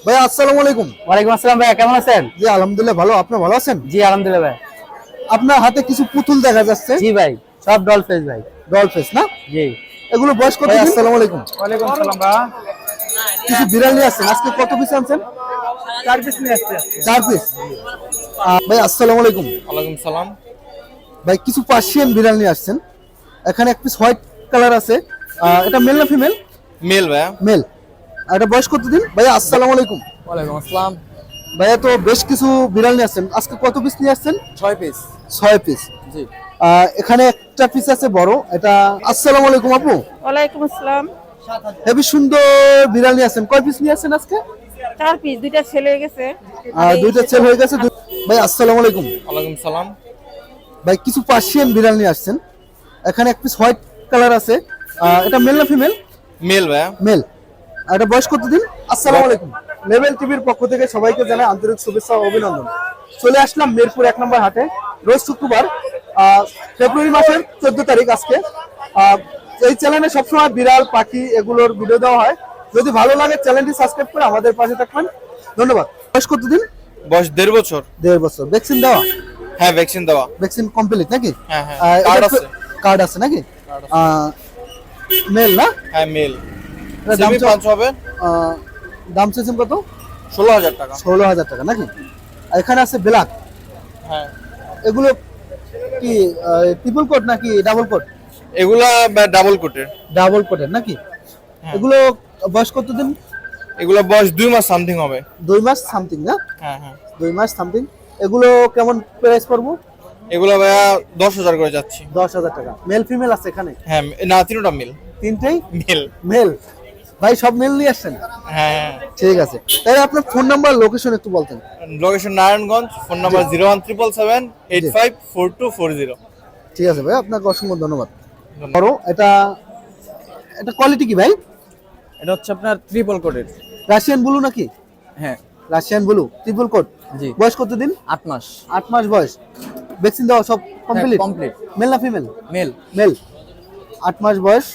ভাই আসসালামু আলাইকুম। ওয়ালাইকুম আসসালাম ভাই, কেমন আছেন? জি আলহামদুলিল্লাহ ভালো, আপনি ভালো আছেন? জি আলহামদুলিল্লাহ ভাই। আপনার হাতে কিছু পুতুল দেখা যাচ্ছে। জি ভাই, সব ডল ফেস ভাই। ডল ফেস না? জি। এগুলো বয়স কত? আসসালামু আলাইকুম। ওয়ালাইকুম আসসালাম ভাই। কিছু বিড়াল নিয়ে আসছেন, আজকে কত পিস আনছেন? 4 পিস নিয়ে আসছে। 4 পিস। ভাই আসসালামু আলাইকুম। ওয়ালাইকুম সালাম। ভাই কিছু পার্সিয়ান বিড়াল নিয়ে আসছেন, এখানে এক পিস হোয়াইট কালার আছে, এটা মেল না ফিমেল? মেল ভাইয়া। মেল। এটা বয়স কত দিন? ভাই আসসালামু আলাইকুম। ওয়ালাইকুম আসসালাম। ভাইয়া তো বেশ কিছু বিড়াল নিয়ে আসছেন, আজকে কত পিস নিয়ে আসছেন? 6 পিস। 6 পিস। জি। এখানে একটা পিস আছে বড়, এটা। আসসালামু আলাইকুম আপু। ওয়ালাইকুম আসসালাম। হেবি সুন্দর বিড়াল নিয়ে আসছেন, কয় পিস নিয়ে আসছেন আজকে? 4 পিস, দুইটা ছেলে হয়ে গেছে। দুইটা সেল হয়ে গেছে। ভাই আসসালামু আলাইকুম। ওয়ালাইকুম সালাম। ভাই কিছু পার্সিয়ান বিড়াল নিয়ে আসছেন, এখানে এক পিস হোয়াইট কালার আছে, এটা মেল না ফিমেল? মেল ভাইয়া। মেল। এটা বয়স কত দিন? আসসালামু আলাইকুম। লেভেল টিভির পক্ষ থেকে সবাইকে জানাই আন্তরিক শুভেচ্ছা ও অভিনন্দন। চলে আসলাম মিরপুর 1 নম্বর হাটে, রোজ শুক্রবার, ফেব্রুয়ারি মাসের 14 তারিখ আজকে। এই চ্যানেলে সবসময় বিড়াল পাখি এগুলোর ভিডিও দেওয়া হয়। যদি ভালো লাগে চ্যানেলটি সাবস্ক্রাইব করে আমাদের পাশে থাকবেন, ধন্যবাদ। বয়স কত দিন? বয়স 1.5 বছর। 1.5 বছর। ভ্যাকসিন দেওয়া? হ্যাঁ ভ্যাকসিন দেওয়া। ভ্যাকসিন কমপ্লিট নাকি? হ্যাঁ হ্যাঁ, কার্ড আছে। কার্ড আছে নাকি? মেল না? হ্যাঁ মেল। এটার দাম সেমি পাঁচ হবে। দাম চাইছেন কত? 16,000 টাকা। 16,000 টাকা নাকি? আর এখানে আছে ব্ল্যাক, হ্যাঁ। এগুলো কি ট্রিপল কোট নাকি ডাবল কোট? এগুলা ডাবল কোটের। ডাবল কোটের নাকি? হ্যাঁ। এগুলো বয়স কত দিন? এগুলা বয়স 2 মাস সামথিং হবে। 2 মাস সামথিং না? হ্যাঁ হ্যাঁ। 2 মাস সামথিং। এগুলো কেমন প্রাইস পড়বো? এগুলা ভাইয়া 10,000 করে যাচ্ছি। 10,000 টাকা। মেল ফিমেল আছে এখানে? হ্যাঁ না, তিনটা মেল। তিনটেই মেল। মেল। ভাই সব মেল নিয়ে আসছেন? হ্যাঁ। ঠিক আছে, তাহলে আপনার ফোন নাম্বার লোকেশন একটু বলতেন। Location Narayanganj, phone number 01777854240। ঠিক আছে ভাই, আপনাকে অসংখ্য ধন্যবাদ। বড় এটা, এটা কোয়ালিটি কি ভাই? এটা হচ্ছে আপনার ট্রিপল কোটের। রাশিয়ান ব্লু নাকি? হ্যাঁ। Russian blue triple coat. জি। বয়স কত দিন? 8 মাস। 8 মাস বয়স। ভ্যাকসিন দেওয়া সব কমপ্লিট? কমপ্লিট। মেল না ফিমেল? মেল। মেল। 8 মাস বয়স,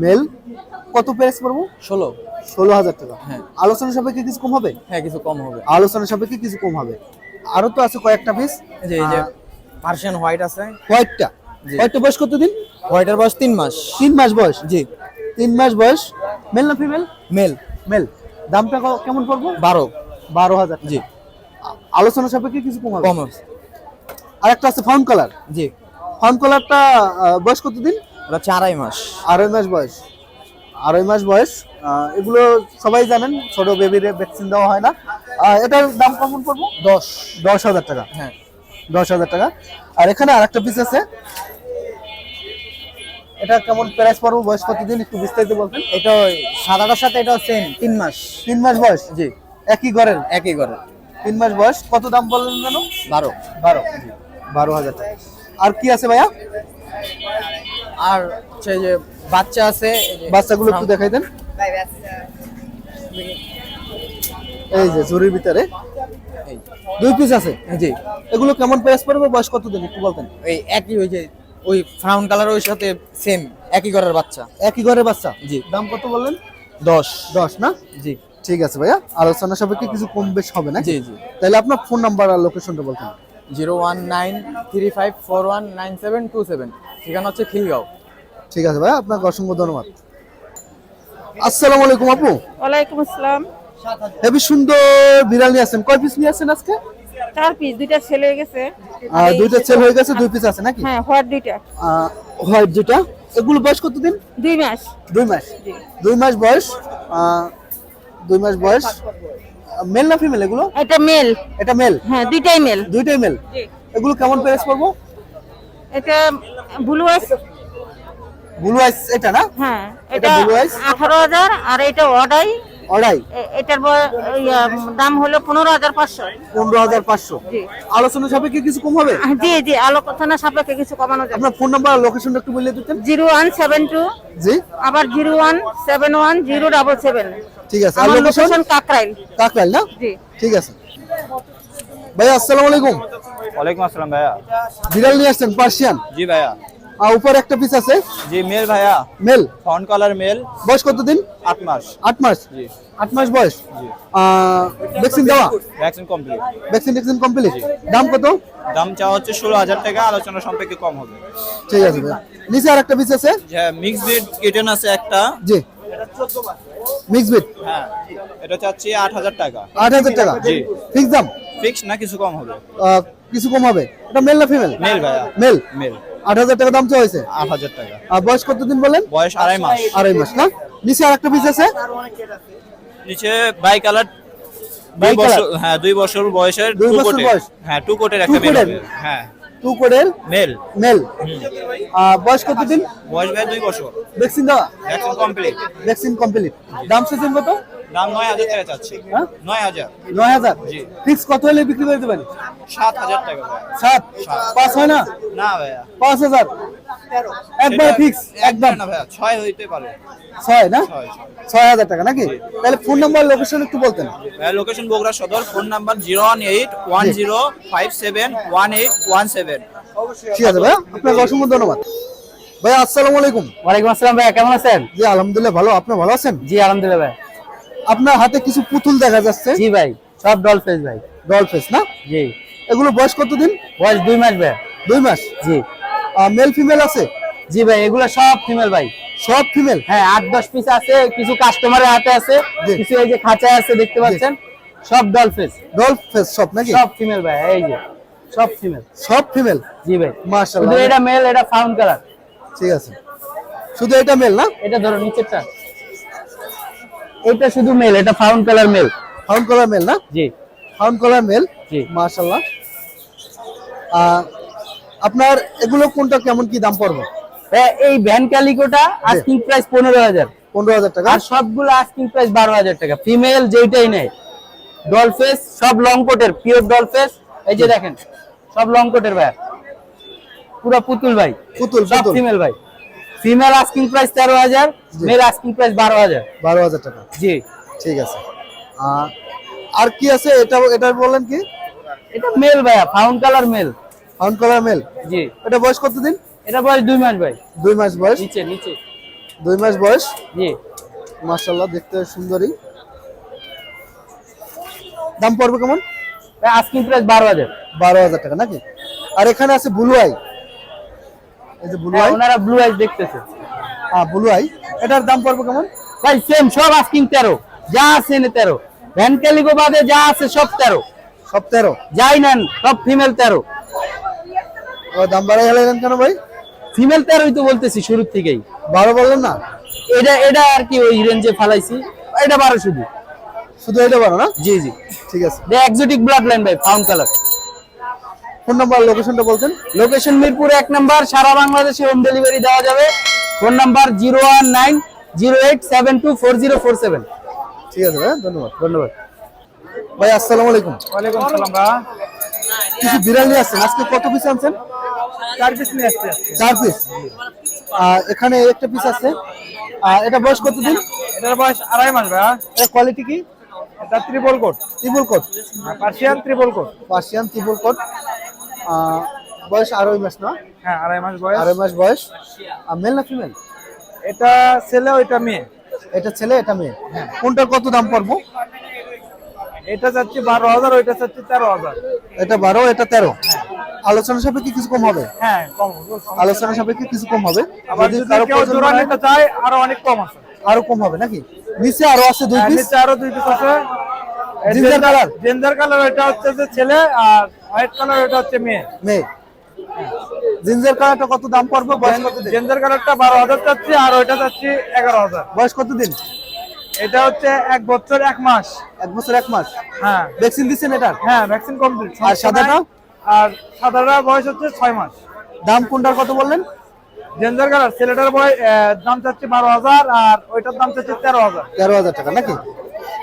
মেল। কত প্রাইস পড়বো? 16,000 টাকা। হ্যাঁ। আলোচনা সাপেক্ষে কিছু কম হবে? হ্যাঁ, কিছু কম হবে। আলোচনা সাপেক্ষে কিছু কম হবে। আরো তো আছে কয়েকটা পিস। এই যে পার্সিয়ান হোয়াইট আছে। হোয়াইটটা, জি। হোয়াইটটা বয়স কত দিন? হোয়াইটের বয়স 3 মাস। 3 মাস বয়স। জি। 3 মাস বয়স। মেল না ফিমেল? মেল। মেল। দামটা কেমন পড়বো? 12,000 জি। আলোচনা সাপেক্ষে কিছু কম হবে? কম আছে। আরেকটা আছে ফাউন্ড কালার। জি। ফাউন্ড কালারটা বয়স কত দিন? এটা হচ্ছে 2.5 মাস। 2.5 মাস বয়স। 2.5 মাস বয়স। এগুলো সবাই জানেন, ছোট বেবির ভ্যাকসিন দেওয়া হয় না। এটার দাম কেমন পড়বো? 10,000 টাকা। হ্যাঁ। 10,000 টাকা। আর এখানে আরেকটা পিস আছে, এটা কেমন প্রাইস পড়বো? বয়স কত দিন একটু বিস্তারিত বলতেন। এটা ওই সাদাটার সাথে এটা সেম 3 মাস। 3 মাস বয়স। জি। একই ঘরের? একই করে। 3 মাস বয়স। কত দাম বললেন যেন? 12। 12,000 টাকা। আর কি আছে ভাইয়া? আর হচ্ছে যে বাচ্চা আছে, এই যে বাচ্চাগুলো একটু দেখাই দেন। এই যে ঝুড়ির ভিতরে এই। 2 পিস আছে। জি। এগুলো কেমন প্রাইস পড়বে? বয়স কত দিন একটু বলতেন। ওই একই, ওই যে ওই ব্রাউন কালার, ওই সাথে সেম একই ঘরের বাচ্চা। একই ঘরের বাচ্চা? জি। দাম কত বললেন? 10 না? জি। ঠিক আছে ভাইয়া, আলোচনা সাপেক্ষে কিছু কম বেশ হবে না? জি জি। তাহলে আপনার ফোন নাম্বার আর লোকেশনটা বলতেন। 01935419727। ঠিকানা হচ্ছে খিলগাঁও। ঠিক আছে ভাইয়া, আপনাকে অসংখ্য ধন্যবাদ। আসসালামু আলাইকুম আপু। ওয়ালাইকুম আসসালাম। হেবি সুন্দর বিড়াল নিয়ে আসছেন, কয় পিস নিয়ে আসছেন আজকে? 4 পিস, দুইটা ছেলে হয়ে গেছে। দুইটা সেল হয়ে গেছে, 2 পিস আছে নাকি? হ্যাঁ, হোয়াইট দুইটা। হোয়াইট যেটা, এগুলো বয়স কত দিন? 2 মাস। 2 মাস। জি। 2 মাস বয়স। 2 মাস বয়স। মেল না ফিমেল এগুলো? এটা মেল। এটা মেল। হ্যাঁ, দুইটাই মেল। দুইটাই মেল। জি। এগুলো কেমন প্রাইস পড়বো? এটা ব্লু আইস। ব্লু আইস এটা না? হ্যাঁ, এটা এটা blue eyes? 18,000। আর এটা অডাই। অড়াই। এটার দাম হলো 15,500। 15,500। জি। আলোচনা সাপেক্ষে কিছু কম হবে? জি জি, আলোচনা সাপেক্ষে কিছু কমানো যাবে। আপনার ফোন নাম্বার আর লোকেশনটা একটু বলে দিতেন। 0172 জি। আবার 0171077। ঠিক আছে। আর আমার লোকেশন? লোকেশন কাকরাইল। কাকরাইল না? জি। ঠিক আছে ভাইয়া, আসসালামু আলাইকুম। ওয়ালাইকুম আসসালাম ভাইয়া। বিড়াল নিয়ে আসছেন পার্সিয়ান? জি ভাইয়া। উপরে একটা পিস আছে জি মেল ভাইয়া, মেল। ফাউন্ড কালার মেল, বয়স কতদিন? 8 মাস। 8 মাস। জি 8 মাস বয়স। ভ্যাকসিন দেওয়া? Vaccine complete. Vaccine complete. দাম কত? দাম চাওয়া হচ্ছে 16,000 টাকা, আলোচনা সাপেক্ষে কম হবে। ঠিক আছে ভাই। নিচে আর একটা পিস আছে। হ্যাঁ মিক্স ব্রিড কিটেন আছে একটা। জি মিক্স বিট। হ্যাঁ এটা চাচ্ছি 8,000 টাকা। 8,000 টাকা। জি ফিক্স দাম? ফিক্স না, কিছু কম হবে। কিছু কম হবে। এটা মেল না ফিমেল? মেল ভাইয়া, মেল। মেল। 8,000 টাকা দাম চাওয়া হয়েছে। 8,000 টাকা। আর বয়স কতদিন বলেন? বয়স 2.5 মাস। 2.5 মাস না? নিচে আর একটা পিস আছে। নিচে বাই কালার, Bi color? হ্যাঁ 2 বছর বয়সের, 2 টু বছর কোটের। বয়স? হ্যাঁ টু কোটের একটা Two মেল coat-এর? হবে। হ্যাঁ 2 কোডের মেল। মেল। বয়স কতদিন? বয়স ভাই 2 বছর। ভ্যাকসিন দেওয়া? Vaccine complete. Vaccine complete. দাম চাচ্ছেন কত? দাম 9,000 টাকা চাচ্ছি। হ্যাঁ 9,000। 9,000। জি। ফিক্স কত হলে বিক্রি করে দেবেন? 7,000 টাকা ভাই। 7। 5 হয় না? না ভাইয়া 5,000 একবার ফিক্স একদম না ভাইয়া, 6 হইতে পারে। 6 না? 6। 6,000 টাকা নাকি? তাহলে ফোন নাম্বার লোকেশন একটু বলতেন। ভাইয়া লোকেশন বগুড়া সদর, ফোন নাম্বার 01810571817। ঠিক আছে ভাই, আপনাকে অসংখ্য ধন্যবাদ। ভাই আসসালামু আলাইকুম। ওয়ালাইকুম আসসালাম ভাই, কেমন আছেন? জি আলহামদুলিল্লাহ ভালো, আপনি ভালো আছেন? জি আলহামদুলিল্লাহ ভাই। আপনার হাতে কিছু পুতুল দেখা যাচ্ছে। জি ভাই, সব ডল ফেস ভাই। ডল ফেস না? জি। এগুলো বয়স কতদিন? বয়স 2 মাস ভাই। 2 মাস। জি। মেল ফিমেল আছে? জি ভাই, এগুলো সব ফিমেল ভাই। সব ফিমেল? হ্যাঁ 8-10 পিস আছে, কিছু কাস্টমারের হাতে আছে, জি। কিছু এই যে খাঁচায় আছে দেখতে পাচ্ছেন, সব ডল ফেস। ডল ফেস সব নাকি? সব ফিমেল ভাই, এই যে সব ফিমেল। সব ফিমেল? জি ভাই। মাশাআল্লাহ। শুধু এটা মেল, এটা ফাউন্ড কালার। ঠিক আছে, শুধু এটা মেল না? এটা ধরো নিচেরটা, এটা শুধু মেল, এটা found colour male. Found colour mail না? জি ফাউন্ড কালার মেল। জি। মাশাআল্লাহ। আপনার এগুলো কোনটা কেমন কি দাম পড়বে? এই ভ্যান ক্যালিকোটা আস্কিং প্রাইস 15,000, 15,000 টাকা। আর সবগুলো আস্কিং প্রাইস 12,000 টাকা। ফিমেল যেটাই নেয়, ডল ফেস, সব লং কোটের, পিওর ডল ফেস। এই যে দেখেন, সব লং কোটের ভাই, পুরো পুতুল ভাই। পুতুল সব পুতুল। ফিমেল ভাই। Female asking price 13,000, male asking price 12,000। 12,000 টাকা। জি। ঠিক আছে। আর কি আছে? এটা বলেন কি? এটা মেল ভাইয়া, found colour male. Found colour male. জি। এটা বয়স কতদিন? এটা বয়স 2 মাস ভাই। 2 মাস বয়স। নিচে নিচে। 2 মাস বয়স। জি। মাশাআল্লাহ, দেখতে সুন্দরী। দাম পড়বে কেমন? Asking price 12,000। 12,000 টাকা নাকি? আর এখানে আছে ব্লু আই। এই যে ব্লু আই। ওনারা ব্লু আইস দেখতেছে। ব্লু আই, এটার দাম পড়বে কেমন? ভাই সেম, সব আস্কিং 13, যা আছে এনে 13। ভ্যান ক্যালিকো বাদে যা আছে সব 13। সব 13? যাই নেন সব ফিমেল 13। দাম বাড়াই গেলেন কেন ভাই? ফিমেল 13ই তো বলতেছি শুরু থেকেই। 12 বললেন না? এটা আর কি ওই রেঞ্জে ফালাইছি। এটা 12 শুধু। শুধু এটা 12 না? জি জি। ঠিক আছে। এক্সোটিক ব্লাড লাইন ভাই, ফাউন্ড কালার। ফোন নাম্বার লোকেশনটা বলতেন। লোকেশন মিরপুর 1 নাম্বার, সারা বাংলাদেশে হোম ডেলিভারি দেওয়া যাবে। Phone number 01908724047। ঠিক আছে ভাই, ধন্যবাদ। ধন্যবাদ ভাই আসসালামু আলাইকুম। ওয়ালাইকুম আসসালাম ভাই। কিছু বিড়াল নিয়ে আসছেন, আজকে কত পিস আনছেন? 4 পিস নিয়ে আসছে। 4 পিস। এখানে একটা পিস আছে। এটা বয়স কতদিন? এটার বয়স 2.5 মাস ভাই। এর কোয়ালিটি কি? এটা triple coat. Triple coat? Persian triple coat. Persian triple coat. বয়স 2.5 মাস না? হ্যাঁ 2.5 মাস বয়স। 2.5 মাস বয়স। মেল না ফিমেল? এটা ছেলে, ওইটা মেয়ে। এটা ছেলে, এটা মেয়ে। কোনটার কত দাম পড়বো? এটা চাচ্ছি 12,000, ওইটা চাচ্ছি 13,000। এটা 12, এটা 13। আলোচনা সাপেক্ষে কিছু কম হবে? হ্যাঁ কম। আলোচনা সাপেক্ষে কিছু কম হবে। আবার যদি যদি কারো কেউ পছন্দ জোড়া হয়, নিতে চায় আরো অনেক কম আছে। আরো কম হবে নাকি? নিচে আরো আছে 2 পিস। নিচে আরো 2 পিস আছে। Ginger colour? জিঞ্জার কালার এটা হচ্ছে যে ছেলে, আর হোয়াইট কালার এটা হচ্ছে মেয়ে। মেয়ে। জিঞ্জার কালারটা কত দাম পড়বে? বয়স কত দিন? জিঞ্জার কালারটা 12,000 চাচ্ছি, আর ওইটা চাচ্ছি 11,000। বয়স কত দিন? এটা হচ্ছে 1 বছর 1 মাস। 1 বছর 1 মাস। হ্যাঁ ভ্যাকসিন দিচ্ছেন এটার? হ্যাঁ ভ্যাকসিন কমপ্লিট। আর সাদাটা? আর সাদাটা বয়স হচ্ছে 6 মাস। দাম কোনটার কত বললেন? জেন্ডার কালার ছেলেটার দাম চাচ্ছি 12,000, আর ওইটার দাম চাচ্ছি 13,000। 13,000 টাকা নাকি?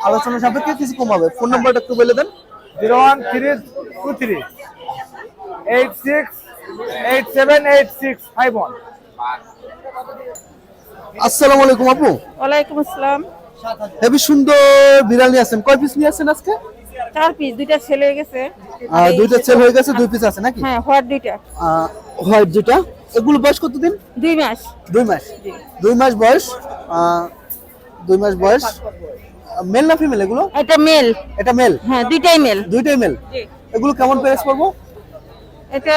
আলোচনা সাপেক্ষে কিছু কম হবে। ফোন নাম্বারটা একটু বলে দেন। 0132386878651। আসসালামু আলাইকুম আপু। ওয়ালাইকুম আসসালাম। হেবি সুন্দর বিড়াল নিয়ে আসছেন। কয় পিস নিয়ে আসছেন আজকে? 4 পিস, 2টা ছেলে গেছে। দুইটা সেল হয়ে গেছে, 2 পিস আছে নাকি? হ্যাঁ হোয়াইট 2টা। হোয়াইট যেটা এগুলো বয়স কতদিন? 2 মাস। 2 মাস। জি। 2 মাস বয়স। 2 মাস বয়স। মেল না ফিমেল এগুলো? এটা মেল। এটা মেল। হ্যাঁ, দুইটাই মেল। দুইটাই মেল। জি। এগুলো কেমন প্রাইস পড়বো? এটা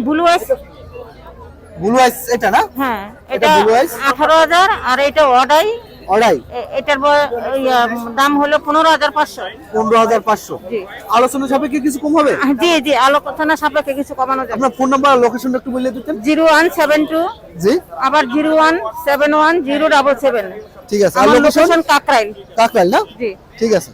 ব্লু আইস। ব্লু আইস এটা না? হ্যাঁ, এটা এটা blue eyes? 18,000 আর এটা অডাই। অড়াই। এটার দাম হলো 15,500। 15,500। জি। আলোচনা সাপেক্ষে কিছু কম হবে? জি জি, আলোচনা সাপেক্ষে কিছু কমানো যাবে। আপনার ফোন নাম্বার আর লোকেশনটা একটু বলে দিতেন। 0172 জি। আবার 0171077। ঠিক আছে। আর আমার লোকেশন? লোকেশন কাকরাইল। কাকরাইল না? জি। ঠিক আছে।